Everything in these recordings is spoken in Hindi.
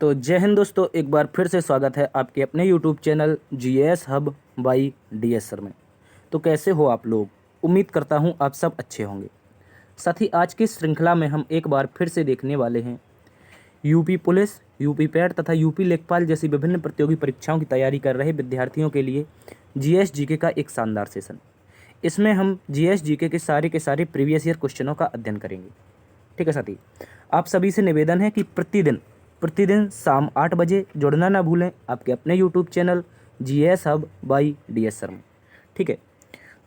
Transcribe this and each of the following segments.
तो जय हिंद दोस्तों, एक बार फिर से स्वागत है आपके अपने YouTube channel GS hub by DS sir में। तो कैसे हो आप लोग? उम्मीद करता हूँ आप सब अच्छे होंगे। साथ ही आज की श्रृंखला में हम एक बार फिर से देखने वाले हैं यूपी पुलिस, यूपी पैड तथा यूपी लेखपाल जैसी विभिन्न प्रतियोगी परीक्षाओं की तैयारी कर रहे विद्यार्थियों के लिए जीएस जीके का एक शानदार सेशन। इसमें हम जीएस जीके के सारे प्रीवियस ईयर क्वेश्चनों का अध्ययन करेंगे। ठीक है साथी, आप सभी से निवेदन है कि प्रतिदिन शाम 8 बजे जुड़ना ना भूलें आपके अपने YouTube channel GS hub by DS sir में। ठीक है,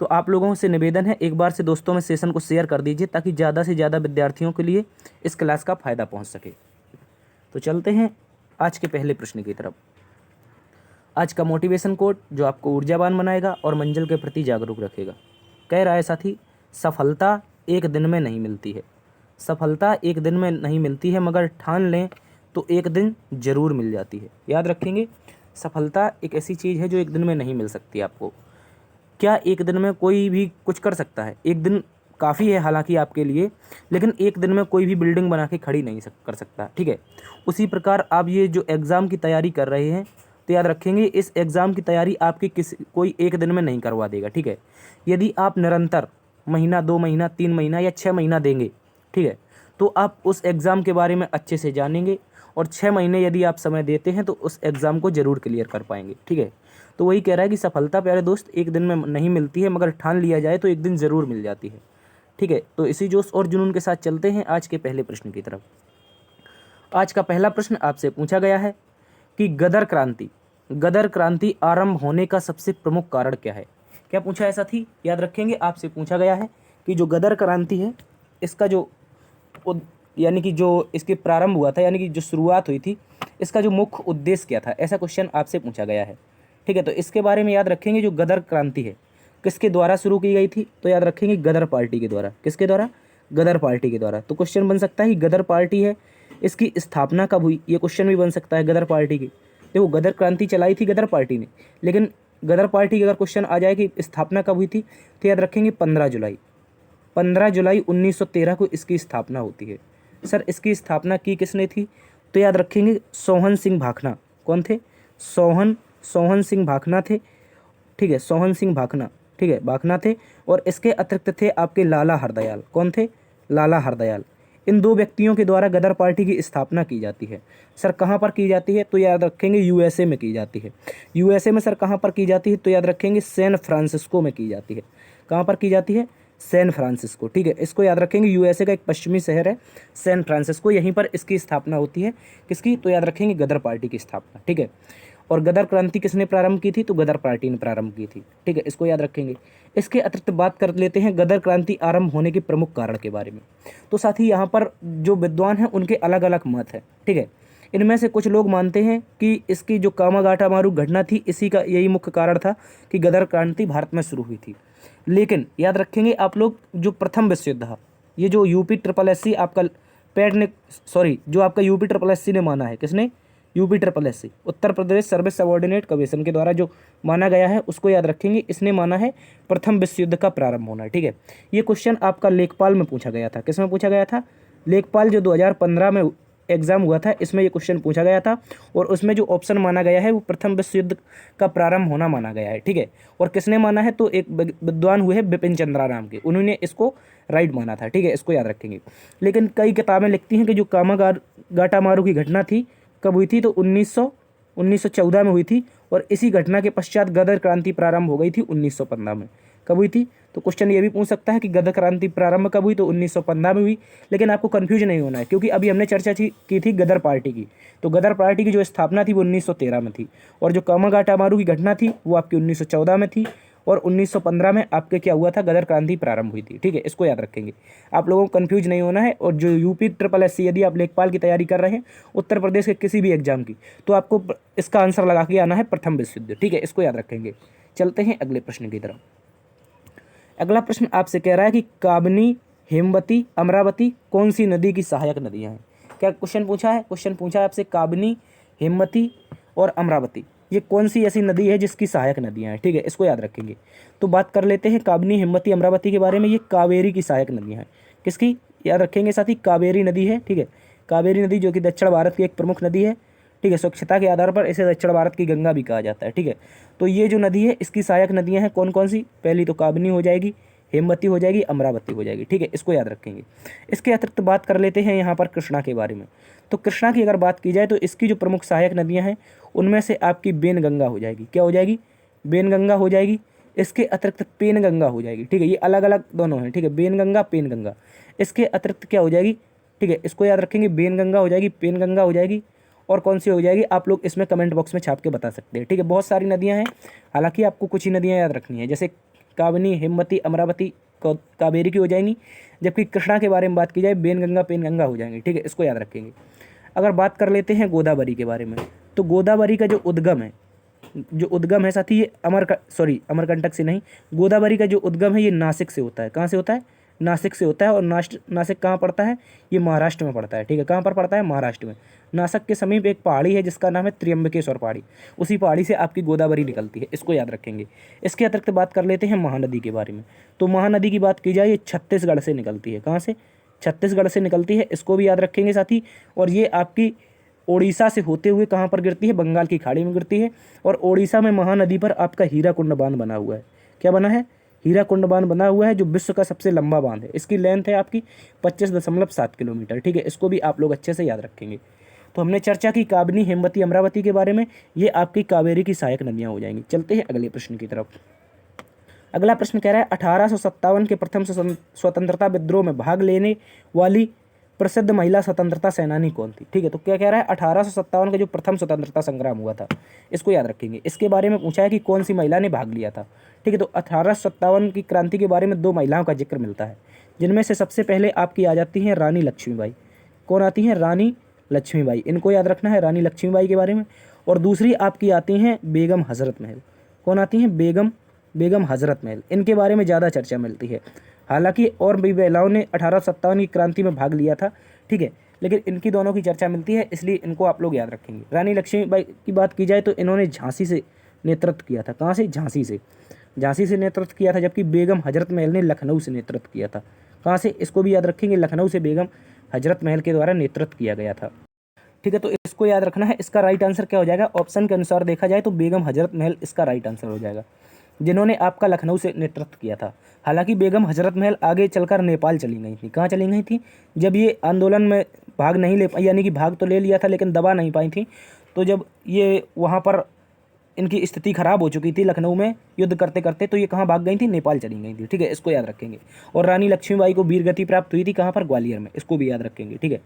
तो आप लोगों से निवेदन है, एक बार से दोस्तों में सेशन को शेयर कर दीजिए ताकि ज़्यादा से ज़्यादा विद्यार्थियों के लिए इस क्लास का फ़ायदा पहुंच सके। तो चलते हैं आज के पहले प्रश्न की तरफ। आज का मोटिवेशन कोट जो आपको ऊर्जावान बनाएगा और मंजिल के प्रति जागरूक रखेगा। कह रहा है साथी, सफलता एक दिन में नहीं मिलती है। सफलता एक दिन में नहीं मिलती है, मगर ठान लें तो एक दिन ज़रूर मिल जाती है। याद रखेंगे, सफलता एक ऐसी चीज़ है जो एक दिन में नहीं मिल सकती आपको। क्या एक दिन में कोई भी कुछ कर सकता है? एक दिन काफ़ी है हालांकि आपके लिए, लेकिन एक दिन में कोई भी बिल्डिंग बना के खड़ी नहीं कर सकता। ठीक है, उसी प्रकार आप ये जो एग्ज़ाम की तैयारी कर रहे हैं, तो याद रखेंगे इस एग्ज़ाम की तैयारी आपकी कोई एक दिन में नहीं करवा देगा। ठीक है, यदि आप निरंतर महीना, 2 महीना, 3 महीना या 6 महीना देंगे, ठीक है, तो आप उस एग्ज़ाम के बारे में अच्छे से जानेंगे और 6 महीने यदि आप समय देते हैं तो उस एग्ज़ाम को ज़रूर क्लियर कर पाएंगे। ठीक है, तो वही कह रहा है कि सफलता प्यारे दोस्त एक दिन में नहीं मिलती है, मगर ठान लिया जाए तो एक दिन ज़रूर मिल जाती है। ठीक है, तो इसी जोश और जुनून के साथ चलते हैं आज के पहले प्रश्न की तरफ। आज का पहला प्रश्न आपसे पूछा गया है कि गदर क्रांति आरंभ होने का सबसे प्रमुख कारण क्या है? क्या पूछा है साथी? याद रखेंगे, आपसे पूछा गया है कि जो गदर क्रांति है, इसका जो यानी कि जो इसके प्रारंभ हुआ था, यानी कि जो शुरुआत हुई थी, इसका जो मुख्य उद्देश्य क्या था, ऐसा क्वेश्चन आपसे पूछा गया है। ठीक है, तो इसके बारे में याद रखेंगे, जो गदर क्रांति है किसके द्वारा शुरू की गई थी, तो याद रखेंगे गदर पार्टी के द्वारा। किसके द्वारा? गदर पार्टी के द्वारा। तो क्वेश्चन बन सकता है कि गदर पार्टी है, इसकी स्थापना कब हुई, ये क्वेश्चन भी बन सकता है गदर पार्टी की। देखो, गदर क्रांति चलाई थी गदर पार्टी ने, लेकिन गदर पार्टी की अगर क्वेश्चन आ जाए कि स्थापना कब हुई थी, तो याद रखेंगे 15 जुलाई 1913 को इसकी स्थापना होती है। सर, इसकी स्थापना की किसने थी? तो याद रखेंगे सोहन सिंह भाखना। कौन थे? सोहन सिंह भाखना थे। ठीक है, सोहन सिंह भाखना, ठीक है, भाखना थे। और इसके अतिरिक्त थे आपके लाला हरदयाल। कौन थे? लाला हरदयाल। इन दो व्यक्तियों के द्वारा गदर पार्टी की स्थापना की जाती है। सर, कहाँ पर की जाती है? तो याद रखेंगे यूएसए में की जाती है। यूएसए में सर कहाँ पर की जाती है? तो याद रखेंगे सैन फ्रांसिस्को में की जाती है। कहाँ पर की जाती है? San Francisco. ठीक है, इसको याद रखेंगे, यूएसए का एक पश्चिमी शहर है सैन फ्रांसिस्को, यहीं पर इसकी स्थापना होती है। किसकी? तो याद रखेंगे गदर पार्टी की स्थापना। ठीक है, और गदर क्रांति किसने प्रारंभ की थी? तो गदर पार्टी ने प्रारंभ की थी। ठीक है, इसको याद रखेंगे। इसके अतिरिक्त बात कर लेते हैं गदर क्रांति आरंभ होने के प्रमुख कारण के बारे में। तो साथ ही यहाँ पर जो विद्वान हैं उनके अलग अलग मत है। ठीक है, इनमें से कुछ लोग मानते हैं कि इसकी जो कामागाटा मारू घटना थी, इसी का यही मुख्य कारण था कि गदर क्रांति भारत में शुरू हुई थी। लेकिन याद रखेंगे आप लोग, जो प्रथम विश्व युद्ध था, ये जो यूपी ट्रिपल एस सी आपका पैड ने, सॉरी, जो आपका यूपी ट्रिपल एस सी ने माना है, किसने? UP triple S C, Uttar Pradesh service subordinate commission के द्वारा जो माना गया है, उसको याद रखेंगे, इसने माना है प्रथम विश्व युद्ध का प्रारंभ होना। ठीक है, ये क्वेश्चन आपका लेखपाल में पूछा गया था। किस में पूछा गया था? लेखपाल जो 2015 में एग्जाम हुआ था, इसमें ये क्वेश्चन पूछा गया था, और उसमें जो ऑप्शन माना गया है वो प्रथम विश्व युद्ध का प्रारंभ होना माना गया है। ठीक है, और किसने माना है? तो एक विद्वान हुए हैं बिपिन चंद्रा नाम के, उन्होंने इसको राइट माना था। ठीक है, इसको याद रखेंगे। लेकिन कई किताबें लिखती हैं कि जो कामागाटा मारू की घटना थी, कब हुई थी? तो 1914 में हुई थी, और इसी घटना के पश्चात गदर क्रांति प्रारंभ हो गई थी 1915 में। कब हुई थी? तो क्वेश्चन ये भी पूछ सकता है कि गदर क्रांति प्रारंभ कब हुई? तो 1915 में हुई। लेकिन आपको कंफ्यूज नहीं होना है, क्योंकि अभी हमने चर्चा की थी गदर पार्टी की। तो गदर पार्टी की जो स्थापना थी वो 1913 में थी, और जो कामागाटा मारू की घटना थी वो आपकी 1914 में थी, और 1915 में आपके क्या हुआ था? गदर क्रांति प्रारंभ हुई थी। ठीक है, इसको याद रखेंगे, आप लोगों को कंफ्यूज नहीं होना है। और जो यूपी ट्रिपल एस सी, यदि आप लेखपाल की तैयारी कर रहे हैं उत्तर प्रदेश के किसी भी एग्जाम की, तो आपको इसका आंसर लगा के आना है प्रथम विश्व युद्ध। ठीक है, इसको याद रखेंगे। चलते हैं अगले प्रश्न की तरफ। अगला प्रश्न आपसे कह रहा है कि काबनी, हेमवती, अमरावती कौन सी नदी की सहायक नदियाँ हैं? क्या क्वेश्चन पूछा है? क्वेश्चन पूछा है आपसे काबनी, हेमवती और अमरावती, ये कौन सी ऐसी नदी है जिसकी सहायक नदियाँ हैं? ठीक है, इसको याद रखेंगे। तो बात कर लेते हैं काबनी, हेमवती, अमरावती के बारे में। ये कावेरी की सहायक नदियाँ हैं। किसकी? याद रखेंगे साथ ही, कावेरी नदी है। ठीक है, कावेरी नदी जो कि दक्षिण भारत की एक प्रमुख नदी है, ठीक है। स्वच्छता के आधार पर इसे दक्षिण भारत की गंगा भी कहा जाता है, ठीक है। तो ये जो नदी है इसकी सहायक नदियाँ हैं कौन कौन सी, पहली तो काबनी हो जाएगी, हेमवती हो जाएगी, अमरावती हो जाएगी, ठीक है, इसको याद रखेंगे। इसके अतिरिक्त बात कर लेते हैं यहाँ पर कृष्णा के बारे में। तो कृष्णा की अगर बात की जाए तो इसकी जो प्रमुख सहायक नदियाँ हैं उनमें से आपकी बेनगंगा हो जाएगी, क्या हो जाएगी, बेनगंगा हो जाएगी। इसके अतिरिक्त पेनगंगा हो जाएगी, ठीक है, ये अलग अलग दोनों हैं, ठीक है, बेनगंगा पेनगंगा। इसके अतिरिक्त क्या हो जाएगी, ठीक है, इसको याद रखेंगे, बेनगंगा हो जाएगी, पेनगंगा हो जाएगी, और कौन सी हो जाएगी आप लोग इसमें कमेंट बॉक्स में छाप के बता सकते हैं, ठीक है। बहुत सारी नदियाँ हैं, हालांकि आपको कुछ ही नदियाँ याद रखनी है, जैसे काबनी, हेमवती, अमरावती, कावेरी की हो जाएंगी, जबकि कृष्णा के बारे में बात की जाए बेनगंगा पेनगंगा हो जाएंगी, ठीक है, इसको याद रखेंगे। अगर बात कर लेते हैं गोदावरी के बारे में, तो गोदावरी का जो उद्गम है, जो उद्गम है साथी ये अमरकंटक से नहीं, गोदावरी का जो उद्गम है ये नासिक से होता है, कहाँ से होता है, नासिक से होता है। और नासिक कहाँ पड़ता है, ये महाराष्ट्र में पड़ता है, ठीक है, कहाँ पर पड़ता है, महाराष्ट्र में। नासिक के समीप एक पहाड़ी है जिसका नाम है त्र्यंबकेश्वर पहाड़ी, उसी पहाड़ी से आपकी गोदावरी निकलती है, इसको याद रखेंगे। इसके अतिरिक्त बात कर लेते हैं महानदी के बारे में। तो महानदी की बात की जाए ये छत्तीसगढ़ से निकलती है, कहाँ से, छत्तीसगढ़ से निकलती है, इसको भी याद रखेंगे साथी। और ये आपकी ओडिशा से होते हुए कहाँ पर गिरती है, बंगाल की खाड़ी में गिरती है। और ओडिशा में महानदी पर आपका हीराकुंड बांध बना हुआ है, क्या बना है, हीराकुंड बांध बना हुआ है, जो विश्व का सबसे लंबा बांध है। इसकी लेंथ है आपकी 25.7 किलोमीटर, ठीक है, इसको भी आप लोग अच्छे से याद रखेंगे। तो हमने चर्चा की काबनी, हेमवती, अमरावती के बारे में, ये आपकी कावेरी की सहायक नदियाँ हो जाएंगी। चलते हैं अगले प्रश्न की तरफ। अगला प्रश्न कह रहा है 1857 के प्रथम स्वतंत्रता विद्रोह में भाग लेने वाली प्रसिद्ध महिला स्वतंत्रता सेनानी कौन थी, ठीक है। तो क्या कह रहा है, 1857 का जो प्रथम स्वतंत्रता संग्राम हुआ था इसको याद रखेंगे। इसके बारे में पूछा है कि कौन सी महिला ने भाग लिया था, ठीक है। तो 1857 की क्रांति के बारे में 2 महिलाओं का जिक्र मिलता है, जिनमें से सबसे पहले आपकी आ जाती हैं रानी लक्ष्मीबाई। कौन आती हैं, रानी लक्ष्मीबाई, इनको याद रखना है, रानी लक्ष्मीबाई के बारे में। और दूसरी आपकी आती हैं बेगम हजरत महल। कौन आती हैं, बेगम हजरत महल, इनके बारे में ज़्यादा चर्चा मिलती है। हालांकि और भी महिलाओं ने 1857 की क्रांति में भाग लिया था, ठीक है, लेकिन इनकी दोनों की चर्चा मिलती है, इसलिए इनको आप लोग याद रखेंगे। रानी लक्ष्मीबाई की बात की जाए तो इन्होंने झांसी से नेतृत्व किया था, कहाँ से, झांसी से नेतृत्व किया था, जबकि बेगम हजरत महल ने लखनऊ से नेतृत्व किया था, कहाँ से, इसको भी याद रखेंगे, लखनऊ से बेगम हजरत महल के द्वारा नेतृत्व किया गया था, ठीक है। तो इसको याद रखना है। इसका राइट आंसर क्या हो जाएगा, ऑप्शन के अनुसार देखा जाए तो बेगम हजरत महल इसका राइट आंसर हो जाएगा, जिन्होंने आपका लखनऊ से नेतृत्व किया था। हालांकि बेगम हजरत महल आगे चलकर नेपाल चली गई थी, कहाँ चली गई थी, जब ये आंदोलन में भाग नहीं ले पाई, यानी कि भाग तो ले लिया था लेकिन दबा नहीं पाई थी, तो जब ये वहाँ पर इनकी स्थिति खराब हो चुकी थी लखनऊ में युद्ध करते करते, तो ये कहाँ भाग गई थी, नेपाल चली गई थी, ठीक है, इसको याद रखेंगे। और रानी लक्ष्मीबाई को वीरगति प्राप्त हुई थी कहाँ पर, ग्वालियर में, इसको भी याद रखेंगे, ठीक है।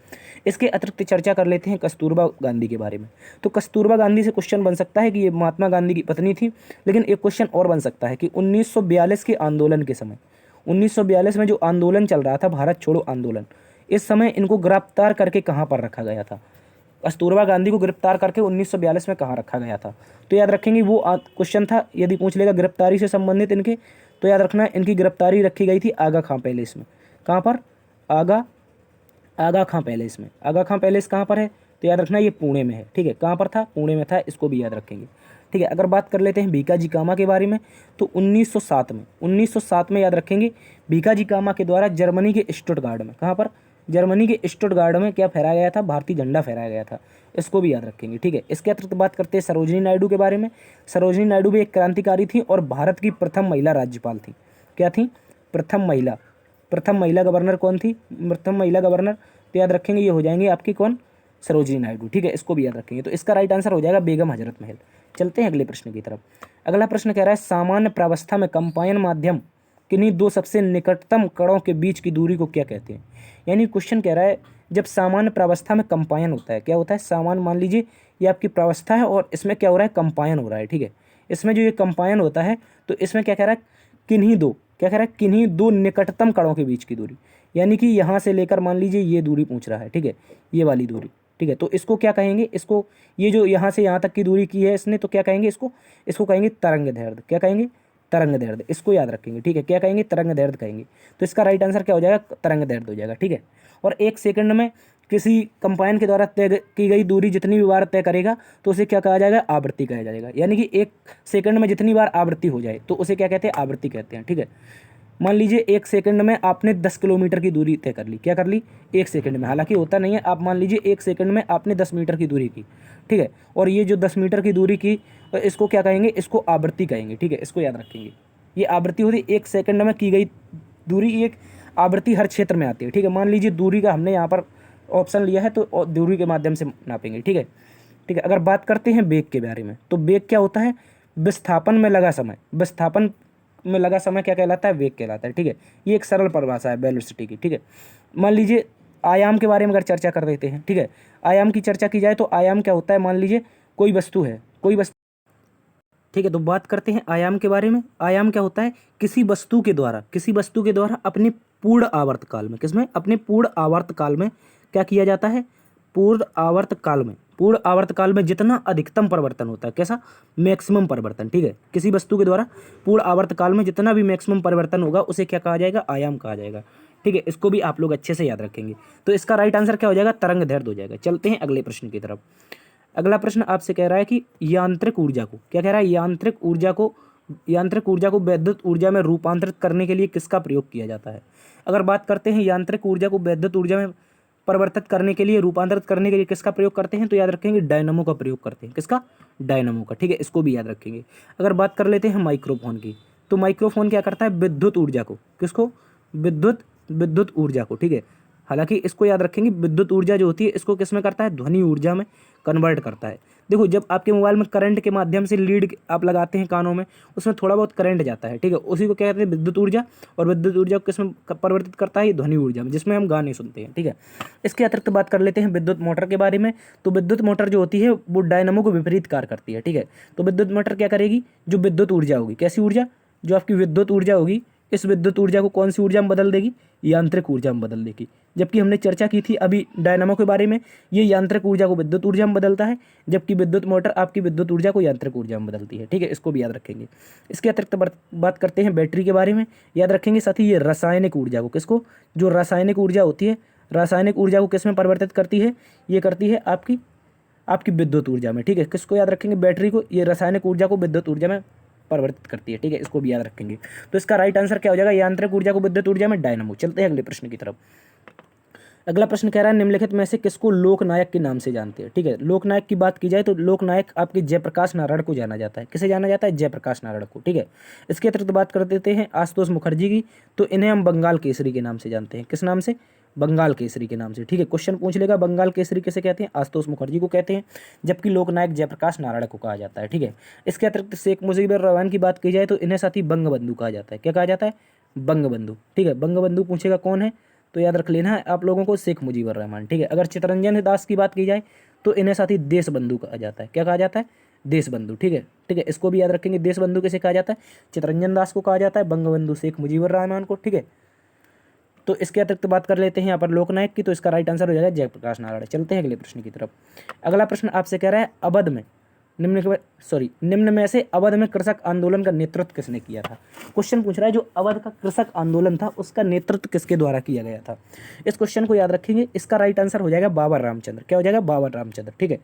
इसके अतिरिक्त चर्चा कर लेते हैं कस्तूरबा गांधी के बारे में। तो कस्तूरबा गांधी से क्वेश्चन बन सकता है कि ये महात्मा गांधी की पत्नी थी, लेकिन एक क्वेश्चन और बन सकता है कि 1942 के आंदोलन के समय, 1942 में जो आंदोलन चल रहा था, भारत छोड़ो आंदोलन, इस समय इनको गिरफ्तार करके कहाँ पर रखा गया था, कस्तूरबा गांधी को गिरफ्तार करके 1942 में कहाँ रखा गया था। तो याद रखेंगे वो क्वेश्चन था, यदि पूछ लेगा गिरफ्तारी से संबंधित इनके, तो याद रखना है इनकी गिरफ्तारी रखी गई थी आगा खां पैलेस में, कहाँ पर, आगा खां पैलेस में। आगा खां पैलेस कहाँ पर है, तो याद रखना ये पुणे में है, ठीक है, कहाँ पर था, पुणे में था, इसको भी याद रखेंगे, ठीक है। अगर बात कर लेते हैं भीकाजी कामा के बारे में, तो 1907 में याद रखेंगे भीकाजी कामा के द्वारा जर्मनी के स्टुटगार्ड में, कहाँ पर, जर्मनी के स्टुटगार्ड में क्या फहराया गया था, भारतीय झंडा फहराया गया था, इसको भी याद रखेंगे, ठीक है। इसके अतिरिक्त बात करते हैं सरोजिनी नायडू के बारे में। सरोजिनी नायडू भी एक क्रांतिकारी थी और भारत की प्रथम महिला राज्यपाल थी, क्या थी, प्रथम महिला गवर्नर कौन थी, प्रथम महिला गवर्नर, तो याद रखेंगे ये हो जाएंगे आपकी कौन, सरोजिनी नायडू, ठीक है, इसको भी याद रखेंगे। तो इसका राइट आंसर हो जाएगा बेगम हजरत महल। चलते हैं अगले प्रश्न की तरफ। अगला प्रश्न कह रहा है सामान्य प्रावस्था में कंपायन माध्यम किन्हीं 2 सबसे निकटतम कणों के बीच की दूरी को क्या कहते हैं। यानी क्वेश्चन कह रहा है जब सामान्य प्रावस्था में कंपायन होता है, क्या होता है, सामान्य मान लीजिए ये आपकी प्रावस्था है और इसमें क्या हो रहा है, कंपायन हो रहा है, ठीक है। इसमें जो ये कंपायन होता है तो इसमें क्या कह रहा है, किन्हीं दो निकटतम कणों के बीच की दूरी, यानी कि यहाँ से लेकर मान लीजिए ये दूरी पूछ रहा है, ठीक है, ये वाली दूरी, ठीक है। तो इसको क्या कहेंगे, इसको ये जो यहाँ से यहाँ तक की दूरी की है इसने, तो क्या कहेंगे, इसको कहेंगे तरंग दैर्ध्य, क्या कहेंगे, तरंग दैर्ध्य, इसको याद रखेंगे, ठीक है, क्या कहेंगे, तरंग दैर्ध्य कहेंगे। तो इसका राइट आंसर क्या हो जाएगा, तरंग दैर्ध्य हो जाएगा, ठीक है। और 1 सेकंड में किसी कंपायन के द्वारा तय की गई दूरी जितनी भी बार तय करेगा तो उसे क्या कहा जाएगा, आवृत्ति कहा जाएगा। यानी कि 1 सेकंड में जितनी बार आवृत्ति हो जाए तो उसे क्या कहते हैं, आवृत्ति कहते हैं, ठीक है। मान लीजिए 1 सेकंड में आपने 10 किलोमीटर की दूरी तय कर ली। क्या कर ली? 1 सेकंड में। हालांकि होता नहीं है, आप मान लीजिए 1 सेकंड में आपने 10 मीटर की दूरी की, ठीक है। और ये जो 10 मीटर की दूरी की, इसको क्या कहेंगे? इसको आवृत्ति कहेंगे, ठीक है। इसको याद रखेंगे, ये आवृत्ति होती है 1 सेकंड में की गई दूरी। एक आवृत्ति हर क्षेत्र में आती है, ठीक है। मान लीजिए दूरी का हमने यहाँ पर ऑप्शन लिया है, तो दूरी के माध्यम से नापेंगे, ठीक है। ठीक है, अगर बात करते हैं वेग के बारे में, तो वेग क्या होता है? विस्थापन में लगा समय। विस्थापन में लगा समय क्या कहलाता है? वेग कहलाता है, ठीक है। ये एक सरल परिभाषा है वेलोसिटी की, ठीक है। मान लीजिए आयाम के बारे में अगर चर्चा कर देते हैं, ठीक है। आयाम की चर्चा की जाए तो आयाम क्या होता है? मान लीजिए कोई वस्तु है, कोई वस्तु, ठीक है। तो बात करते हैं आयाम के बारे में। आयाम क्या होता है? किसी वस्तु के द्वारा अपने पूर्ण आवर्त काल में, किसमें? अपने पूर्ण आवर्त काल में क्या किया जाता है? पूर्ण आवर्त काल में जितना अधिकतम परिवर्तन होता है, कैसा? मैक्सिमम परिवर्तन, ठीक है। किसी वस्तु के द्वारा पूर्ण आवर्त काल में जितना भी मैक्सिमम परिवर्तन होगा, उसे क्या कहा जाएगा? आयाम कहा जाएगा, ठीक है। इसको भी आप लोग अच्छे से याद रखेंगे। तो इसका राइट आंसर क्या हो जाएगा? तरंग दैर्ध्य हो जाएगा। चलते हैं अगले प्रश्न की तरफ। अगला प्रश्न आपसे कह रहा है कि यांत्रिक ऊर्जा को, क्या कह रहा है? यांत्रिक ऊर्जा को विद्युत ऊर्जा में रूपांतरित करने के लिए किसका प्रयोग किया जाता है? अगर बात करते हैं यांत्रिक ऊर्जा को विद्युत ऊर्जा में परिवर्तित करने के लिए, रूपांतरित करने के लिए किसका प्रयोग करते हैं? तो याद रखेंगे डायनामो का प्रयोग करते हैं। किसका? डायनामो का, ठीक है। इसको भी याद रखेंगे। अगर बात कर लेते हैं माइक्रोफोन की, तो माइक्रोफोन क्या करता है? विद्युत ऊर्जा को, किसको? विद्युत ऊर्जा को, ठीक है। हालांकि इसको याद रखेंगे, विद्युत ऊर्जा जो होती है इसको किस में करता है? ध्वनि ऊर्जा में कन्वर्ट करता है। देखो, जब आपके मोबाइल में करंट के माध्यम से लीड आप लगाते हैं कानों में, उसमें थोड़ा बहुत करंट जाता है, ठीक है। उसी को क्या कहते हैं? विद्युत ऊर्जा। और विद्युत ऊर्जा को किस में परिवर्तित करता है? ध्वनि ऊर्जा में, जिसमें हम गाने सुनते हैं, ठीक है। इसके अतिरिक्त बात कर लेते हैं विद्युत मोटर के बारे में। तो विद्युत मोटर जो होती है वो डायनामो को विपरीत कार्य करती है, ठीक है। तो विद्युत मोटर क्या करेगी? जो विद्युत ऊर्जा होगी, कैसी ऊर्जा? जो आपकी विद्युत ऊर्जा होगी, इस विद्युत ऊर्जा को कौन सी ऊर्जा में बदल देगी? यांत्रिक ऊर्जा में बदल देगी। जबकि हमने चर्चा की थी अभी डायनामो के बारे में, ये यांत्रिक ऊर्जा को विद्युत ऊर्जा में बदलता है, जबकि विद्युत मोटर आपकी विद्युत ऊर्जा को यांत्रिक ऊर्जा में बदलती है, ठीक है। इसको भी याद रखेंगे। इसके अतिरिक्त बात करते हैं बैटरी के बारे में, याद रखेंगे। साथ ही ये रासायनिक ऊर्जा को, किसको? जो रासायनिक ऊर्जा होती है, रासायनिक ऊर्जा को किस में परिवर्तित करती है? ये करती है आपकी विद्युत ऊर्जा में, ठीक है। किसको याद रखेंगे? बैटरी को। ये रासायनिक ऊर्जा को विद्युत ऊर्जा में परिवर्तित करती है, ठीक है। इसको भी याद रखेंगे। तो इसका राइट आंसर क्या हो जाएगा? यांत्रिक ऊर्जा को विद्युत ऊर्जा में डायनामो। चलते हैं अगले प्रश्न की तरफ। अगला प्रश्न कह रहा है निम्नलिखित में से किसको लोकनायक के नाम से जानते हैं? ठीक है, लोकनायक की बात की जाए तो लोकनायक आपके जयप्रकाश नारायण को जाना जाता है। किसे जाना जाता है? जयप्रकाश नारायण को, ठीक है। इसके अतिरिक्त बात कर देते हैं आशुतोष मुखर्जी की, तो इन्हें हम बंगाल केसरी के नाम से जानते हैं। किस नाम से? बंगाल केसरी के नाम से, ठीक है। क्वेश्चन पूछ लेगा बंगाल केसरी किसे कहते हैं? आशुतोष मुखर्जी को कहते हैं, जबकि लोकनायक जयप्रकाश नारायण को कहा जाता है, ठीक है। इसके अतिरिक्त शेख मुजीबुर रहमान की बात की जाए तो इन्हें साथ ही बंगबंधु कहा जाता है। क्या कहा जाता है? बंगबंधु, ठीक है। बंगबंधु पूछेगा कौन है, तो याद रख लेना है आप लोगों को, शेख मुजीबुर रहमान, ठीक है। अगर चित्तरंजन दास की बात की जाए तो इन्हें साथ ही देशबंधु कहा जाता है। क्या कहा जाता है? देशबंधु, ठीक है। ठीक है, इसको भी याद रखेंगे। देशबंधु किसे कहा जाता है? चित्तरंजन दास को कहा जाता है, बंगबंधु शेख मुजीबुर रहमान को, ठीक है। तो इसके अतिरिक्त बात कर लेते हैं यहाँ पर लोकनायक की, तो इसका राइट आंसर हो जाएगा जयप्रकाश नारायण। चलते हैं अगले प्रश्न की तरफ। अगला प्रश्न आपसे कह रहा है अवध में निम्न में से अवध में कृषक आंदोलन का नेतृत्व किसने किया था? क्वेश्चन पूछ रहा है जो अवध का कृषक आंदोलन था उसका नेतृत्व किसके द्वारा किया गया था? इस क्वेश्चन को याद रखेंगे। इसका राइट आंसर हो जाएगा बाबर रामचंद्र। क्या हो जाएगा? बाबर रामचंद्र, ठीक है।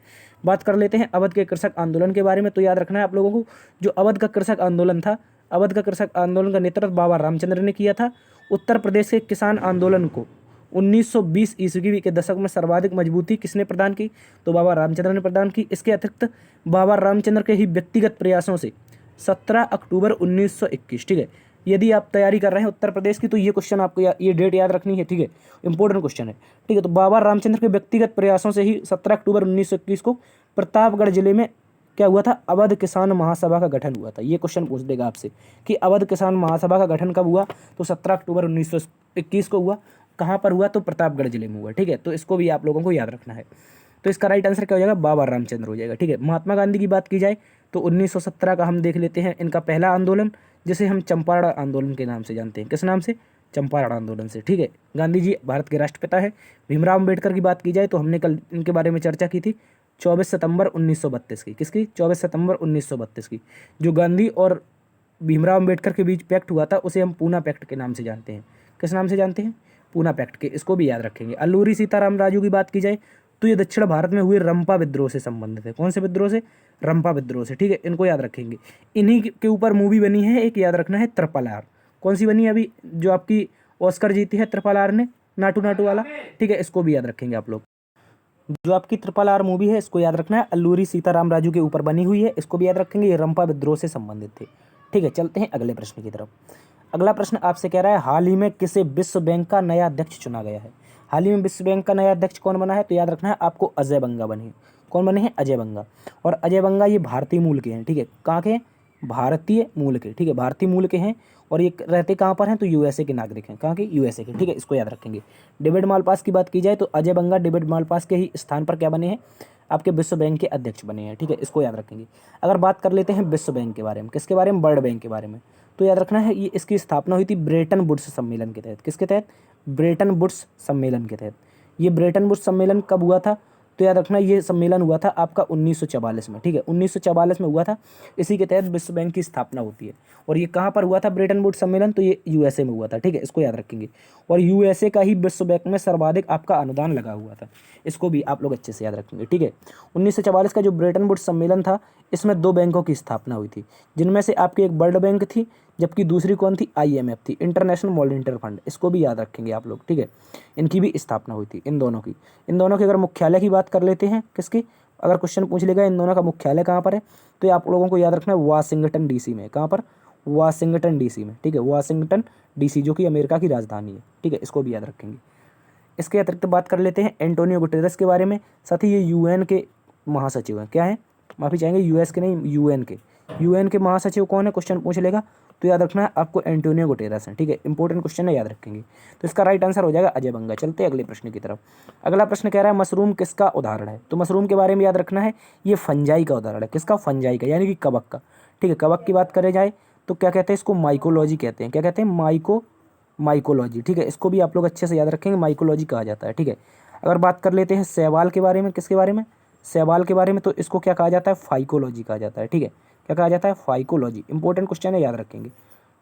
बात कर लेते हैं अवध के कृषक आंदोलन के बारे में, तो याद रखना है आप लोगों को, जो अवध का कृषक आंदोलन था, अवध का कृषक आंदोलन का नेतृत्व बाबा रामचंद्र ने किया था। उत्तर प्रदेश के किसान आंदोलन को 1920 ईस्वी के दशक में सर्वाधिक मजबूती किसने प्रदान की? तो बाबा रामचंद्र ने प्रदान की। इसके अतिरिक्त बाबा रामचंद्र के ही व्यक्तिगत प्रयासों से 17 अक्टूबर 1921, ठीक है। यदि आप तैयारी कर रहे हैं उत्तर प्रदेश की तो ये क्वेश्चन आपको ये डेट याद रखनी है, ठीक है। इंपॉर्टेंट क्वेश्चन है, ठीक है। तो बाबा रामचंद्र के व्यक्तिगत प्रयासों से ही 17 अक्टूबर 1921 को प्रतापगढ़ जिले में क्या हुआ था? अवध किसान महासभा का गठन हुआ था। ये क्वेश्चन पूछ देगा आपसे कि अवध किसान महासभा का गठन कब हुआ? तो 17 अक्टूबर 1921 को हुआ। कहाँ पर हुआ? तो प्रतापगढ़ जिले में हुआ, ठीक है। तो इसको भी आप लोगों को याद रखना है। तो इसका राइट आंसर क्या हो जाएगा? बाबा रामचंद्र हो जाएगा, ठीक है। महात्मा गांधी की बात की जाए तो 1917 का हम देख लेते हैं इनका पहला आंदोलन, जिसे हम चंपारण आंदोलन के नाम से जानते हैं। किस नाम से? चंपारण आंदोलन से, ठीक है। गांधी जी भारत के राष्ट्रपिता है। भीमराव अम्बेडकर की बात की जाए तो हमने कल इनके बारे में चर्चा की थी, 24 सितंबर 1932 की। किसकी? 24 सितंबर 1932 की। जो गांधी और भीमराव अम्बेडकर के बीच पैक्ट हुआ था उसे हम पूना पैक्ट के नाम से जानते हैं। किस नाम से जानते हैं? पूना पैक्ट के। इसको भी याद रखेंगे। अल्लूरी सीताराम राजू की बात की जाए तो ये दक्षिण भारत में हुए रंपा विद्रोह से संबंधित है। कौन से विद्रोह से? रंपा विद्रोह से, ठीक है। इनको याद रखेंगे। इन्हीं के ऊपर मूवी बनी है एक, याद रखना है, त्रिपल आर। कौन सी बनी है अभी जो आपकी ऑस्कर जीती है ट्रिपल आर ने, नाटू नाटू वाला, ठीक है, इसको भी याद रखेंगे आप लोग। जो आपकी ट्रिपल आर मूवी है इसको याद रखना है, अल्लूरी सीताराम राजू के ऊपर बनी हुई है, इसको भी याद रखेंगे, ये रंपा विद्रोह से संबंधित थे। ठीक है, चलते हैं अगले प्रश्न की तरफ। अगला प्रश्न आपसे कह रहा है हाल ही में किसे विश्व बैंक का नया अध्यक्ष चुना गया है। हाल ही में विश्व बैंक का नया अध्यक्ष कौन बना है, तो याद रखना है आपको अजय बंगा बने हैं। कौन बने हैं, अजय बंगा। और अजय बंगा ये भारतीय मूल के हैं, ठीक है, कहाँ के हैं, भारतीय मूल के, ठीक है, भारतीय मूल के हैं। और ये रहते कहाँ पर हैं, तो यूएसए के नागरिक हैं, कहाँ के, यूएसए के, ठीक है, इसको याद रखेंगे। डेविड मालपास की बात की जाए तो अजय बंगा डेविड मालपास के ही स्थान पर क्या बने हैं, आपके विश्व बैंक के अध्यक्ष बने हैं, ठीक है, इसको याद रखेंगे। अगर बात कर लेते हैं विश्व बैंक के बारे में, किसके बारे में, वर्ल्ड बैंक के बारे में, तो याद रखना है ये इसकी स्थापना हुई थी ब्रेटन वुड्स सम्मेलन के तहत। किसके तहत, ब्रेटन वुड्स सम्मेलन के तहत। ये ब्रेटन वुड्स सम्मेलन कब हुआ था, तो याद रखना ये सम्मेलन हुआ था आपका 1944 में, ठीक है, 1944 में हुआ था। इसी के तहत विश्व बैंक की स्थापना होती है। और ये कहाँ पर हुआ था ब्रेटन वुड्स सम्मेलन, तो ये यूएसए में हुआ था, ठीक है, इसको याद रखेंगे। और यूएसए का ही विश्व बैंक में सर्वाधिक आपका अनुदान लगा हुआ था, इसको भी आप लोग अच्छे से याद रखेंगे, ठीक है। 1944 का जो ब्रेटन वुड्स सम्मेलन था इसमें 2 बैंकों की स्थापना हुई थी, जिनमें से आपकी एक वर्ल्ड बैंक थी, जबकि दूसरी कौन थी, आईएमएफ थी, इंटरनेशनल मॉनिटरी फंड, इसको भी याद रखेंगे आप लोग, ठीक है। इनकी भी स्थापना हुई थी, इन दोनों की। इन दोनों के अगर मुख्यालय की बात कर लेते हैं, किसकी, अगर क्वेश्चन पूछ लेगा इन दोनों का मुख्यालय कहाँ पर है, तो ये आप लोगों को याद रखना है वाशिंगटन डीसी में। कहाँ पर, वाशिंगटन डीसी में, ठीक है, वाशिंगटन डीसी जो कि अमेरिका की राजधानी है, ठीक है, इसको भी याद रखेंगे। इसके अतिरिक्त बात कर लेते हैं एंटोनियो गुटेरेस के बारे में। साथ ही ये यूएन के महासचिव हैं, क्या हैं, माफ़ी चाहेंगे, यूएस के नहीं, यूएन के। यूएन के महासचिव कौन है, क्वेश्चन पूछ लेगा तो याद रखना है आपको एंटोनियो गुटेरेस हैं, ठीक है, इंपॉर्टेंट क्वेश्चन है, याद रखेंगे। तो इसका राइट आंसर हो जाएगा अजय बंगा। चलते हैं अगले प्रश्न की तरफ। अगला प्रश्न कह रहा है मशरूम किसका उदाहरण है, तो मशरूम के बारे में याद रखना है ये फंजाई का उदाहरण है। किसका, फंजाई का, यानी कि कवक का, ठीक है। कवक की बात करें जाए तो क्या कहते हैं इसको, माइकोलॉजी कहते हैं। क्या कहते हैं, माइकोलॉजी, ठीक है, इसको भी आप लोग अच्छे से याद रखेंगे, माइकोलॉजी कहा जाता है, ठीक है। अगर बात कर लेते हैं शैवाल के बारे में, किसके बारे में, शैवाल के बारे में, तो इसको क्या कहा जाता है, फाइकोलॉजी कहा जाता है, ठीक है। क्या कहा जाता है, फाइकोलॉजी, इंपॉर्टेंट क्वेश्चन है, याद रखेंगे,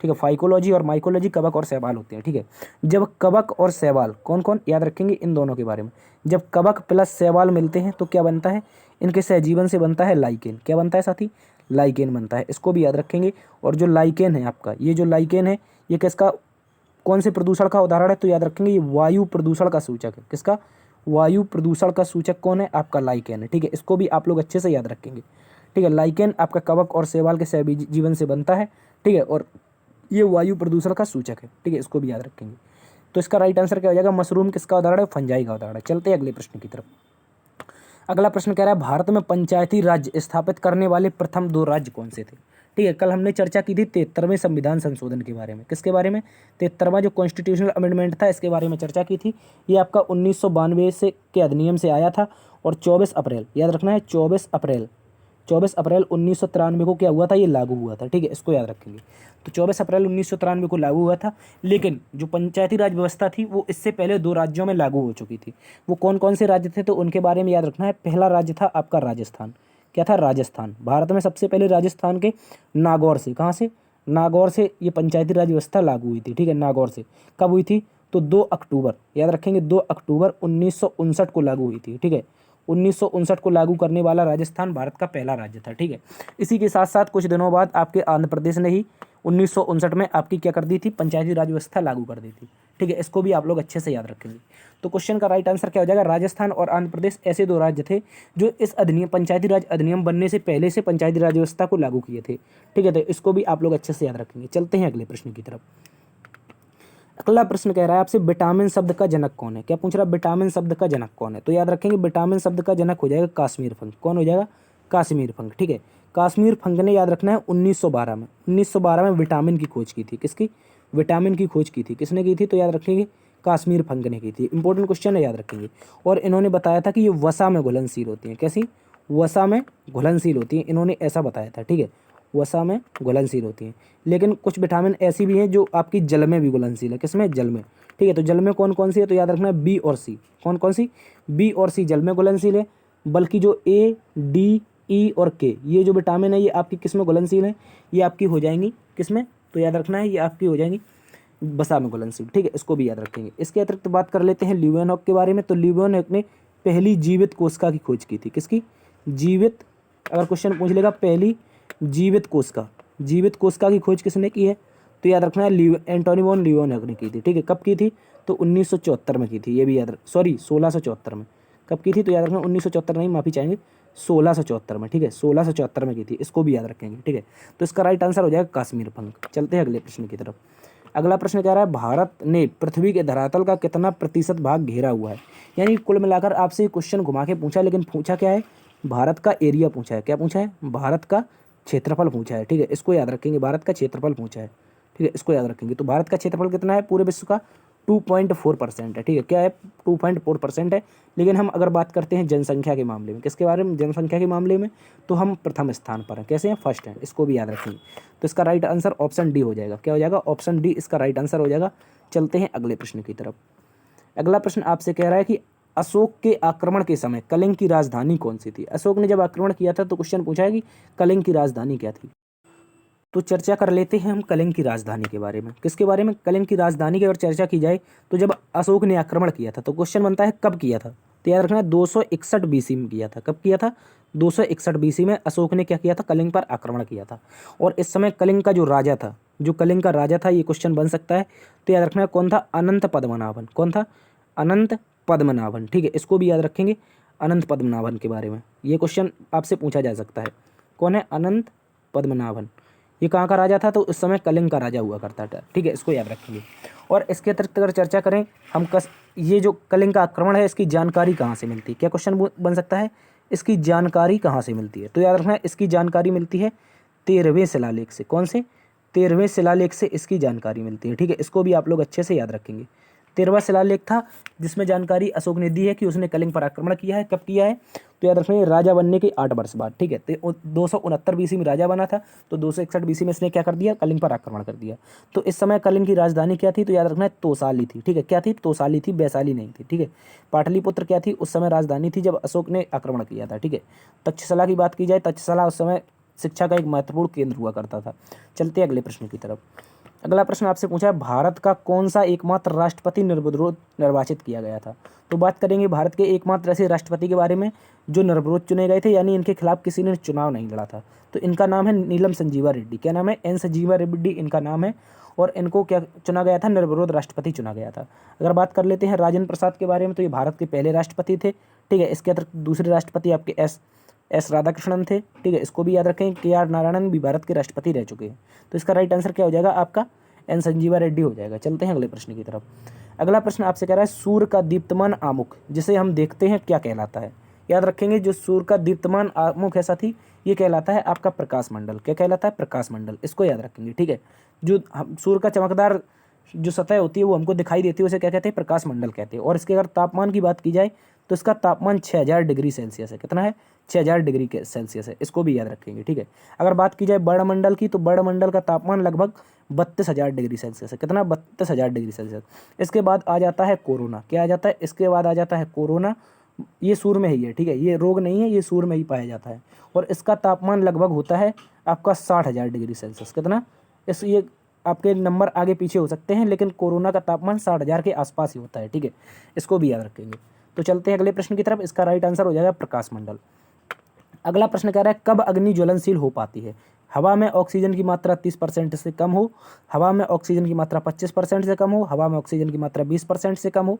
ठीक है। फाइकोलॉजी और माइकोलॉजी कवक और शैवाल होते हैं, ठीक है। जब कवक और शैवाल, कौन कौन, याद रखेंगे इन दोनों के बारे में। जब कवक प्लस शैवाल मिलते हैं तो क्या बनता है, इनके सहजीवन से बनता है लाइकेन। क्या बनता है साथी, लाइकेन बनता है, इसको भी याद रखेंगे। और जो लाइकेन है आपका, ये जो लाइकेन है ये किसका, कौन से प्रदूषण का उदाहरण है, तो याद रखेंगे ये वायु प्रदूषण का सूचक है। किसका, वायु प्रदूषण का सूचक कौन है, आपका लाइकेन है, ठीक है, इसको भी आप लोग अच्छे से याद रखेंगे, ठीक है। लाइकेन आपका कवक और शैवाल के सहजीवन से बनता है, ठीक है, और ये वायु प्रदूषण का सूचक है, ठीक है, इसको भी याद रखेंगे। तो इसका राइट आंसर क्या हो जाएगा, मशरूम किसका उदाहरण है, फंजाई का उदाहरण है। चलते हैं अगले प्रश्न की तरफ। अगला प्रश्न कह रहा है भारत में पंचायती राज्य स्थापित करने वाले प्रथम 2 राज्य कौन से थे, ठीक है। कल हमने चर्चा की थी 73वें संविधान संशोधन के बारे में। किसके बारे में, 73वां जो कॉन्स्टिट्यूशनल अमेंडमेंट था इसके बारे में चर्चा की थी। ये आपका 1992 से के अधिनियम से आया था। और 24 अप्रैल, याद रखना है 24 अप्रैल 1993 को क्या हुआ था, ये लागू हुआ था, ठीक है, इसको याद रखेंगे। तो 24 अप्रैल 1993 को लागू हुआ था। लेकिन जो पंचायती राज व्यवस्था थी वो इससे पहले 2 राज्यों में लागू हो चुकी थी। वो कौन कौन से राज्य थे, तो उनके बारे में याद रखना है। पहला राज्य था आपका राजस्थान। क्या था, राजस्थान। भारत में सबसे पहले राजस्थान के नागौर से, कहाँ से, नागौर से ये पंचायती राज व्यवस्था लागू हुई थी, ठीक है, नागौर से। कब हुई थी, तो 2 अक्टूबर, याद रखेंगे 2 अक्टूबर 1959 को लागू हुई थी, ठीक है। 1959 को लागू करने वाला राजस्थान भारत का पहला राज्य था, ठीक है। इसी के साथ साथ कुछ दिनों बाद आपके आंध्र प्रदेश ने ही 1959 में आपकी क्या कर दी थी, पंचायती राज व्यवस्था लागू कर दी थी, ठीक है, इसको भी आप लोग अच्छे से याद रखेंगे। तो क्वेश्चन का राइट आंसर क्या हो जाएगा, राजस्थान और आंध्र प्रदेश ऐसे 2 राज्य थे जो इस अधिनियम, पंचायती राज अधिनियम बनने से पहले से पंचायती राज व्यवस्था को लागू किए थे, ठीक है। तो इसको भी आप लोग अच्छे से याद रखेंगे। चलते हैं अगले प्रश्न की तरफ। अगला प्रश्न कह रहा है आपसे विटामिन शब्द का जनक कौन है। क्या पूछ रहा है, विटामिन शब्द का जनक कौन है, तो याद रखेंगे विटामिन शब्द का जनक हो जाएगा काश्मीर फंग। कौन हो जाएगा, काश्मीर फंग, ठीक है। काश्मीर फंग ने, याद रखना है 1912 में विटामिन की खोज की थी। किसकी, विटामिन की खोज की थी, किसने की थी, तो याद रखेंगे काश्मीर फंग ने की थी। इंपॉर्टेंट क्वेश्चन है, याद रखेंगे। और इन्होंने बताया था कि ये वसा में घुलनशील होती हैं। कैसी, वसा में घुलनशील होती हैं, इन्होंने ऐसा बताया था, ठीक है, वसा में घुलनशील होती हैं। लेकिन कुछ विटामिन ऐसी भी हैं जो आपकी जल में भी घुलनशील है। किसमें, जल में, ठीक है। तो जल में कौन कौन सी है, तो याद रखना है बी और सी। कौन कौन सी, बी और सी जल में घुलनशील है। बल्कि जो ए, डी, ई और के, ये जो विटामिन है ये आपकी किस में घुलनशील है, ये आपकी हो जाएंगी किसमें, तो याद रखना है ये आपकी हो जाएंगी वसा में घुलनशील, ठीक है, इसको भी याद रखेंगे। इसके अतिरिक्त बात कर लेते हैं ल्यूवेनहॉक के बारे में। तो ल्यूवेनहॉक ने पहली जीवित कोशिका की खोज की थी। किसकी, जीवित, अगर क्वेश्चन पूछ लेगा पहली जीवित कोशिका की खोज किसने की है, तो याद रखना है एंटोनी वॉन लीeuwenhoek ने की थी, ठीक है। कब की थी? तो 1974 में की थी, ये भी याद 1674 में। कब की थी? तो याद रखना 1974 नहीं, माफ़ी चाहेंगे, 1674 में, ठीक है। 1674 में की थी, इसको भी याद रखेंगे, ठीक है। तो इसका राइट आंसर हो जाएगा कश्मीर पंख। चलते हैं अगले प्रश्न की तरफ। अगला प्रश्न कह रहा है भारत ने पृथ्वी के धरातल का कितना प्रतिशत भाग घेरा हुआ है। यानी कुल मिलाकर आपसे क्वेश्चन घुमा के पूछा, लेकिन पूछा क्या है? भारत का एरिया पूछा है। क्या पूछा है? भारत का क्षेत्रफल पूछा है, ठीक है। इसको याद रखेंगे, भारत का क्षेत्रफल पूछा है, ठीक है। इसको याद रखेंगे। तो भारत का क्षेत्रफल कितना है पूरे विश्व का? 2.4% है, ठीक है। क्या है? 2.4% है। लेकिन हम अगर बात करते हैं जनसंख्या के मामले में, किसके बारे में? जनसंख्या के मामले में, तो हम प्रथम स्थान पर हैं। कैसे हैं? फर्स्ट हैं। इसको भी याद रखेंगे। तो इसका राइट आंसर ऑप्शन डी हो जाएगा। क्या हो जाएगा? ऑप्शन डी इसका राइट आंसर हो जाएगा। चलते हैं अगले प्रश्न की तरफ। अगला प्रश्न आपसे कह रहा है कि अशोक के आक्रमण के समय कलिंग की राजधानी कौन सी थी? अशोक ने जब आक्रमण किया था तो क्वेश्चन पूछा है कि कलिंग की राजधानी क्या थी। तो चर्चा कर लेते हैं हम कलिंग की राजधानी के बारे में। किसके बारे में? कलिंग की राजधानी की अगर चर्चा की जाए तो जब अशोक ने आक्रमण किया था, तो क्वेश्चन बनता है कब किया था। तो याद रखना है 261 BC में किया था। कब किया था? 261 BC में अशोक ने क्या किया था? कलिंग पर आक्रमण किया था। और इस समय कलिंग का जो राजा था, जो कलिंग का राजा था, ये क्वेश्चन बन सकता है। तो याद रखना है कौन था? अनंत पद्मनाभन। कौन था? अनंत पद्मनाभन, ठीक है। इसको भी याद रखेंगे, अनंत पद्मनाभन के बारे में ये क्वेश्चन आपसे पूछा जा सकता है। कौन है? अनंत पद्मनाभन। ये कहाँ का राजा था? तो उस समय कलिंग का राजा हुआ करता था, ठीक है। इसको याद रखेंगे। और इसके अतिरिक्त अगर चर्चा करें हम ये जो कलिंग का आक्रमण है, इसकी जानकारी कहाँ से मिलती है? क्या क्वेश्चन बन सकता है? इसकी जानकारी कहाँ से मिलती है? तो याद रखना है इसकी जानकारी मिलती है 13वें शिलालेख से। कौन से? 13वें शिलालेख से इसकी जानकारी मिलती है, ठीक है। इसको भी आप लोग अच्छे से याद रखेंगे। 13वां शिलालेख था जिसमें जानकारी अशोक ने दी है कि उसने कलिंग पर आक्रमण किया है। कब किया है? तो याद रखेंगे राजा बनने के 8 वर्ष बाद, ठीक है। तो 269 BC में राजा बना था, तो 261 BC में इसने क्या कर दिया? कलिंग पर आक्रमण कर दिया। तो इस समय कलिंग की राजधानी क्या थी? तो याद रखना है तोसाली थी, ठीक है। क्या थी? तोसाली थी, वैशाली नहीं थी, ठीक है। पाटलिपुत्र क्या थी? उस समय राजधानी थी जब अशोक ने आक्रमण किया था, ठीक है। तक्षशिला की बात की जाए, तक्षशिला उस समय शिक्षा का एक महत्वपूर्ण केंद्र हुआ करता था। चलते अगले प्रश्न की तरफ। अगला प्रश्न आपसे पूछा है भारत का कौन सा एकमात्र राष्ट्रपति निर्विरोध निर्वाचित किया गया था। तो बात करेंगे भारत के एकमात्र ऐसे राष्ट्रपति के बारे में जो निर्विरोध चुने गए थे, यानी इनके खिलाफ किसी ने चुनाव नहीं लड़ा था। तो इनका नाम है नीलम संजीवा रेड्डी। क्या नाम है? एन संजीवा रेड्डी इनका नाम है। और इनको क्या चुना गया था? निर्विरोध राष्ट्रपति चुना गया था। अगर बात कर लेते हैं राजेंद्र प्रसाद के बारे में, तो ये भारत के पहले राष्ट्रपति थे, ठीक है। इसके अतिरिक्त दूसरे राष्ट्रपति आपके एस राधाकृष्णन थे, ठीक है। इसको भी याद रखें। KR नारायणन भी भारत के राष्ट्रपति रह चुके हैं। तो इसका राइट आंसर क्या हो जाएगा? आपका एन संजीवा रेड्डी हो जाएगा। चलते हैं अगले प्रश्न की तरफ। अगला प्रश्न आपसे कह रहा है सूर्य का दीप्तमान आमुख जिसे हम देखते हैं क्या कहलाता है। याद रखेंगे जो सूर्य का दीप्तमान आमुख है साथी, ये कहलाता है आपका प्रकाश मंडल। क्या कहलाता है? प्रकाश मंडल। इसको याद रखेंगे, ठीक है। जो सूर्य का चमकदार जो सतह होती है वो हमको दिखाई देती है, उसे क्या कहते हैं? प्रकाश मंडल कहते हैं। और इसके अगर तापमान की बात की जाए तो इसका तापमान 6000 डिग्री सेल्सियस है। कितना है? 6000 डिग्री सेल्सियस है। इसको भी याद रखेंगे, ठीक है। अगर बात की जाए वर्णमंडल की, तो वर्णमंडल का तापमान लगभग 32,000 डिग्री सेल्सियस है। कितना? 32,000 डिग्री सेल्सियस। इसके बाद आ जाता है कोरोना। क्या आ जाता है? इसके बाद आ जाता है कोरोना। ये सूर्य में ही है, ठीक है। ये रोग नहीं है, ये सूर्य में ही पाया जाता है। और इसका तापमान लगभग होता है आपका 60,000 डिग्री सेल्सियस। कितना? ये आपके नंबर आगे पीछे हो सकते हैं, लेकिन कोरोना का तापमान 60,000 के आसपास ही होता है, ठीक है। इसको भी याद रखेंगे। तो चलते हैं अगले प्रश्न की तरफ। इसका राइट आंसर हो जाएगा प्रकाश मंडल। अगला प्रश्न कह रहा है कब अग्नि ज्वलनशील हो पाती है। हवा में ऑक्सीजन की मात्रा 30% से कम हो, हवा में ऑक्सीजन की मात्रा 25% से कम हो, हवा में ऑक्सीजन की मात्रा 20% से कम हो,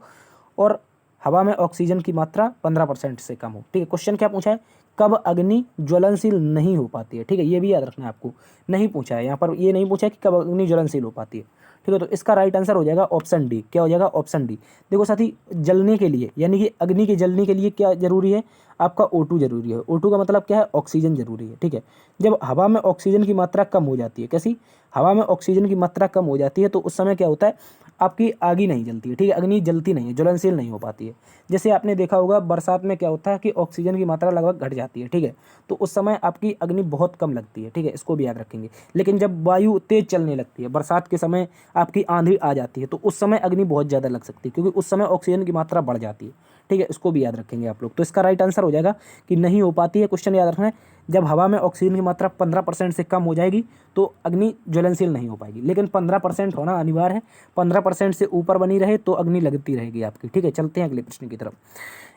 और हवा में ऑक्सीजन की मात्रा 15% से कम हो, ठीक है। क्वेश्चन क्या पूछा है? कब अग्नि ज्वलनशील नहीं हो पाती है, ठीक है। ये भी याद रखना है आपको। नहीं पूछा है यहाँ पर, ये नहीं पूछा है कि कब अग्नि ज्वलनशील हो पाती है, ठीक है। तो इसका राइट आंसर हो जाएगा ऑप्शन डी। क्या हो जाएगा? Option D. देखो साथी, जलने के लिए यानी कि अग्नि के जलने के लिए क्या जरूरी है? आपका O2 जरूरी है। O2 का मतलब क्या है? ऑक्सीजन जरूरी है, ठीक है। जब हवा में ऑक्सीजन की मात्रा कम हो जाती है, कैसी? हवा में ऑक्सीजन की मात्रा कम हो जाती है तो उस समय क्या होता है? आपकी आग ही नहीं जलती है, ठीक है। अग्नि जलती नहीं है, ज्वलनशील नहीं हो पाती है। जैसे आपने देखा होगा बरसात में क्या होता है कि ऑक्सीजन की मात्रा लगभग घट जाती है, ठीक है। तो उस समय आपकी अग्नि बहुत कम लगती है, ठीक है। इसको भी याद रखेंगे। लेकिन जब वायु तेज चलने लगती है, बरसात के समय आपकी आंधी आ जाती है, तो उस समय अग्नि बहुत ज़्यादा लग सकती है, क्योंकि उस समय ऑक्सीजन की मात्रा बढ़ जाती है, ठीक है। इसको भी याद रखेंगे आप लोग। तो इसका राइट आंसर हो जाएगा कि नहीं हो पाती है। क्वेश्चन याद रखना है, जब हवा में ऑक्सीजन की मात्रा 15% से कम हो जाएगी तो अग्नि ज्वलनशील नहीं हो पाएगी। लेकिन 15% होना अनिवार्य है। 15% से ऊपर बनी रहे तो अग्नि लगती रहेगी आपकी, ठीक है। चलते हैं अगले प्रश्न की तरफ।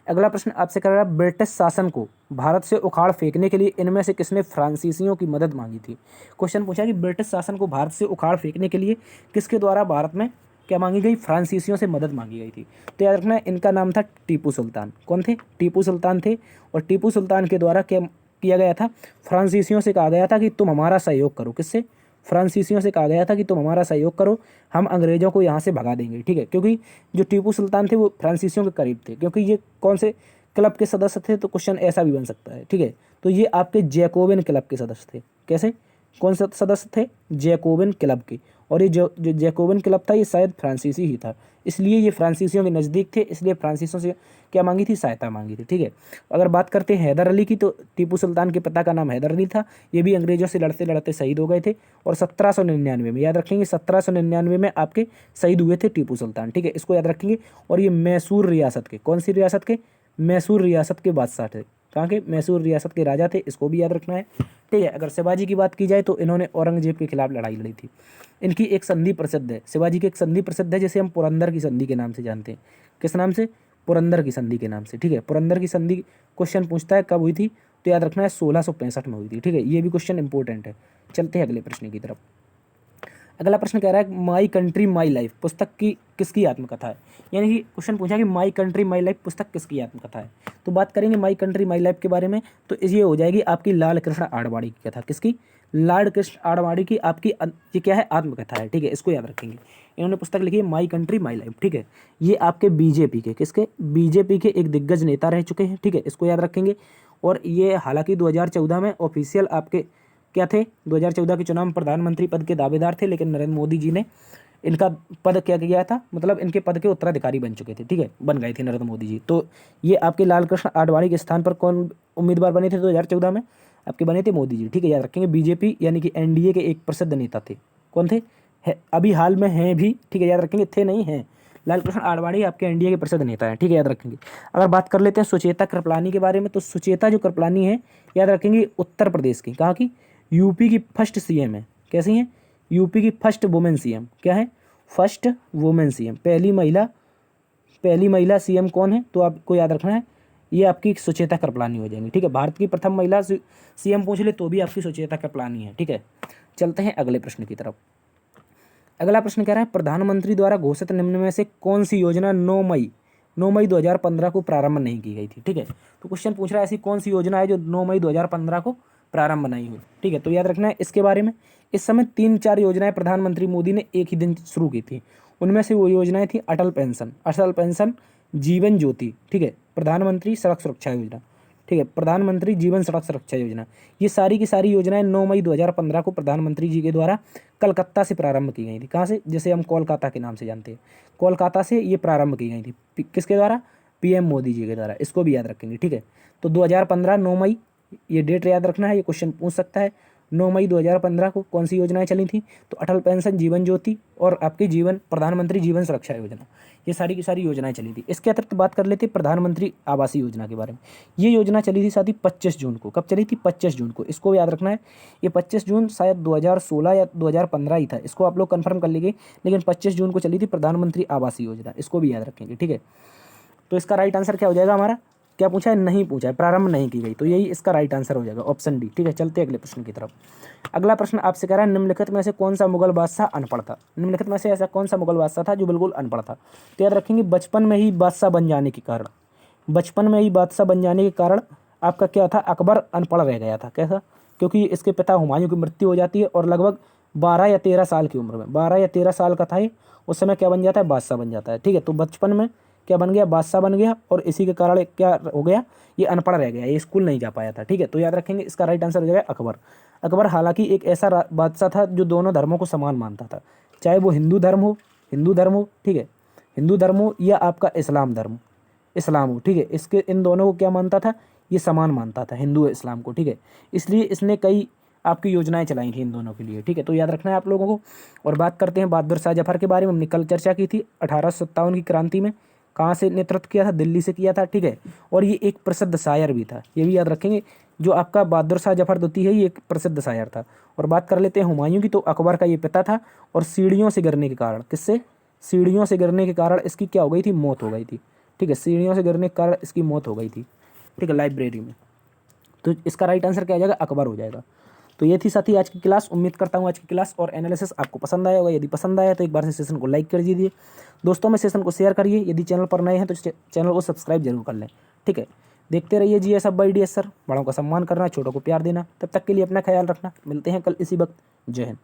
अगला प्रश्न आपसे कर रहा है, ब्रिटिश शासन को भारत से उखाड़ फेंकने के लिए इनमें से किसने फ्रांसीसियों की मदद मांगी थी। क्वेश्चन पूछा कि ब्रिटिश शासन को भारत से उखाड़ फेंकने के लिए किसके द्वारा भारत में क्या मांगी गई, फ्रांसीसियों से मदद मांगी गई थी। तो याद रखना इनका नाम था टीपू सुल्तान। कौन थे, टीपू सुल्तान थे। और टीपू सुल्तान के द्वारा क्या किया गया था, फ्रांसीसियों से कहा गया था कि तुम हमारा सहयोग करो। किससे, फ्रांसीसियों से कहा गया था कि तुम हमारा सहयोग करो, हम अंग्रेजों को यहाँ से भगा देंगे। ठीक है, क्योंकि जो टीपू सुल्तान थे वो फ्रांसीसियों के करीब थे, क्योंकि ये कौन से क्लब के सदस्य थे, तो क्वेश्चन ऐसा भी बन सकता है। ठीक है, तो ये आपके जैकोबिन क्लब के सदस्य थे। कैसे, कौन से सदस्य थे, जैकोबिन क्लब के। और ये जो जो जैकोबिन क्लब था ये शायद फ्रांसीसी ही था, इसलिए ये फ्रांसीसियों के नज़दीक थे, इसलिए फ्रांसीसियों से क्या मांगी थी, सहायता मांगी थी। ठीक है, अगर बात करते हैं हैदर अली की, तो टीपू सुल्तान के पिता का नाम हैदर अली था। ये भी अंग्रेजों से लड़ते लड़ते शहीद हो गए थे। और 1799 में, याद रखेंगे 1799 में आपके शहीद हुए थे टीपू सुल्तान। ठीक है, इसको याद रखेंगे। और ये मैसूर रियासत के, कौन सी रियासत के, मैसूर रियासत के बादशाह थे। कहाँ के, मैसूर रियासत के राजा थे, इसको भी याद रखना है। ठीक है, अगर शिवाजी की बात की जाए तो इन्होंने औरंगजेब के खिलाफ लड़ाई लड़ी थी। इनकी एक संधि प्रसिद्ध है, शिवाजी की एक संधि प्रसिद्ध है जिसे हम पुरंदर की संधि के नाम से जानते हैं। किस नाम से, पुरंदर की संधि के नाम से। ठीक है, पुरंदर की संधि क्वेश्चन पूछता है कब हुई थी, तो याद रखना है 1665 में हुई थी। ठीक है, ये भी क्वेश्चन इंपॉर्टेंट है। चलते हैं अगले प्रश्न की तरफ। अगला प्रश्न कह रहा है, माई कंट्री माई लाइफ पुस्तक की किसकी आत्मकथा है। यानी कि क्वेश्चन पूछा कि माई कंट्री माई लाइफ पुस्तक किसकी आत्मकथा है। तो बात करेंगे माई कंट्री माई लाइफ के बारे में, तो ये हो जाएगी आपकी लाल कृष्ण आडवाणी की कथा। किसकी, लाल कृष्ण आडवाणी की आपकी ये क्या है, आत्मकथा है। ठीक है, इसको याद रखेंगे। इन्होंने पुस्तक लिखी है माई कंट्री माई लाइफ। ठीक है, ये आपके बीजेपी के, किसके, बीजेपी के एक दिग्गज नेता रह चुके हैं। ठीक है, इसको याद रखेंगे। और ये हालांकि 2014 में ऑफिशियल आपके क्या थे, 2014 के चुनाव में प्रधानमंत्री पद के दावेदार थे, लेकिन नरेंद्र मोदी जी ने इनका पद क्या किया था, मतलब इनके पद के उत्तराधिकारी बन चुके थे। ठीक है, बन गए थे नरेंद्र मोदी जी। तो ये आपके लाल कृष्ण आडवाणी के स्थान पर कौन उम्मीदवार बने थे 2014 में, आपके बने थे मोदी जी। ठीक है, याद रखेंगे। बीजेपी यानी कि एनडीए के एक प्रसिद्ध नेता थे। कौन थे, अभी हाल में हैं भी। ठीक है, याद रखेंगे, थे नहीं हैं। लाल कृष्ण आडवाणी आपके एनडीए के प्रसिद्ध नेता हैं। ठीक है, याद रखेंगे। अगर बात कर लेते हैं सुचेता कृपलानी के बारे में, तो सुचेता जो कृपलानी है, याद रखेंगे उत्तर प्रदेश की, कहाँ की, यूपी की फर्स्ट सीएम है। कैसी हैं, यूपी की फर्स्ट वुमेन सीएम। क्या है, फर्स्ट वुमेन सीएम, पहली महिला सीएम कौन है, तो आपको याद रखना है ये आपकी सुचेता कृपलानी हो जाएंगी। ठीक है, भारत की प्रथम महिला सीएम पूछ ले तो भी आपकी सुचेता कृपलानी है। ठीक है, चलते हैं अगले प्रश्न की तरफ। अगला प्रश्न कह रहा है, प्रधानमंत्री द्वारा घोषित निम्न में से कौन सी योजना 9 मई 2015 को प्रारंभ नहीं की गई थी। ठीक है, तो क्वेश्चन पूछ रहा है ऐसी कौन सी योजना है जो 9 मई 2015 को प्रारंभ नहीं हुई। ठीक है, तो याद रखना है इसके बारे में। इस समय 3-4 योजनाएं प्रधानमंत्री मोदी ने एक ही दिन शुरू की थी। उनमें से वो योजनाएं थी अटल पेंशन, जीवन ज्योति। ठीक है, प्रधानमंत्री सड़क सुरक्षा योजना। ठीक है, प्रधानमंत्री जीवन सड़क सुरक्षा योजना। ये सारी की सारी योजनाएं 9 मई 2015 को प्रधानमंत्री जी के द्वारा कलकत्ता से प्रारंभ की गई थी। कहाँ से, जैसे हम कोलकाता के नाम से जानते हैं, कोलकाता से ये प्रारंभ की गई थी। किसके द्वारा, पीएम मोदी जी के द्वारा। इसको भी याद रखेंगे। ठीक है, तो 2015 9 मई ये डेट याद रखना है, ये क्वेश्चन पूछ सकता है। 9 मई 2015 को कौन सी योजनाएं चली थी, तो अटल पेंशन, जीवन ज्योति और आपकी प्रधानमंत्री जीवन सुरक्षा योजना, ये सारी की सारी योजनाएं चली थी। इसके अतिरिक्त बात कर लेते हैं प्रधानमंत्री आवास योजना के बारे में। ये योजना चली थी साथी 25 जून को। कब चली थी, 25 जून को। इसको याद रखना है, ये 25 जून शायद 2016 या 2015 ही था, इसको आप लोग कंफर्म कर लीजिए, लेकिन 25 जून को चली थी प्रधानमंत्री आवास योजना। इसको भी याद रखेंगे। ठीक है, तो इसका राइट आंसर क्या हो जाएगा हमारा, क्या पूछा है, नहीं पूछा है, प्रारंभ नहीं की गई, तो यही इसका राइट आंसर हो जाएगा, ऑप्शन डी। ठीक है, चलते हैं अगले प्रश्न की तरफ। अगला प्रश्न आपसे कह रहा है, निम्नलिखित में से कौन सा मुगल बादशाह अनपढ़ था। निम्नलिखित में से ऐसा कौन सा मुगल बादशाह था जो बिल्कुल अनपढ़ था। तो याद रखेंगे, बचपन में ही बादशाह बन जाने के कारण आपका क्या था, अकबर अनपढ़ रह गया था। कैसा, क्योंकि इसके पिता हुमायूं की मृत्यु हो जाती है और लगभग 12 या 13 साल की उम्र में, 12 या 13 साल का था ये, उस समय क्या बन जाता है, बादशाह बन जाता है। ठीक है, तो बचपन में क्या बन गया, बादशाह बन गया, और इसी के कारण क्या हो गया, ये अनपढ़ रह गया, ये स्कूल नहीं जा पाया था। ठीक है, तो याद रखेंगे इसका राइट आंसर हो जाएगा अकबर हालांकि एक ऐसा बादशाह था जो दोनों धर्मों को समान मानता था, चाहे वो हिंदू धर्म हो, ठीक है, हिंदू धर्म हो या आपका इस्लाम हो। ठीक है, इसके इन दोनों को क्या मानता था, ये समान मानता था, हिंदू इस्लाम को। ठीक है, इसलिए इसने कई आपकी योजनाएं चलाई थी इन दोनों के लिए। ठीक है, तो याद रखना है आप लोगों को। और बात करते हैं बहादुर शाह जफर के बारे में, हमने कल चर्चा की थी। 1857 की क्रांति में कहाँ से नेतृत्व किया था, दिल्ली से किया था। ठीक है, और ये एक प्रसिद्ध शायर भी था, ये भी याद रखेंगे। जो आपका बहादुर शाह जफर द्वितीय है, ये एक प्रसिद्ध शायर था। और बात कर लेते हैं हुमायूं की, तो अकबर का ये पिता था, और सीढ़ियों से गिरने के कारण, इसकी क्या हो गई थी, मौत हो गई थी। ठीक है, सीढ़ियों से गिरने के कारण इसकी मौत हो गई थी, ठीक है, लाइब्रेरी में। तो इसका राइट आंसर क्या आ जाएगा, अकबर हो जाएगा। तो ये थी साथी आज की क्लास। उम्मीद करता हूँ आज की क्लास और एनालिसिस आपको पसंद आया होगा। यदि पसंद आया तो एक बार से सेशन को लाइक कर दीजिए, दोस्तों में सेशन को शेयर करिए। यदि चैनल पर नए हैं तो चैनल को सब्सक्राइब जरूर कर लें, ठीक है। देखते रहिए GS hub by DS sir. बड़ों का सम्मान करना, छोटों को प्यार देना। तब तक के लिए अपना ख्याल रखना। मिलते हैं कल इसी वक्त। जय हिंद।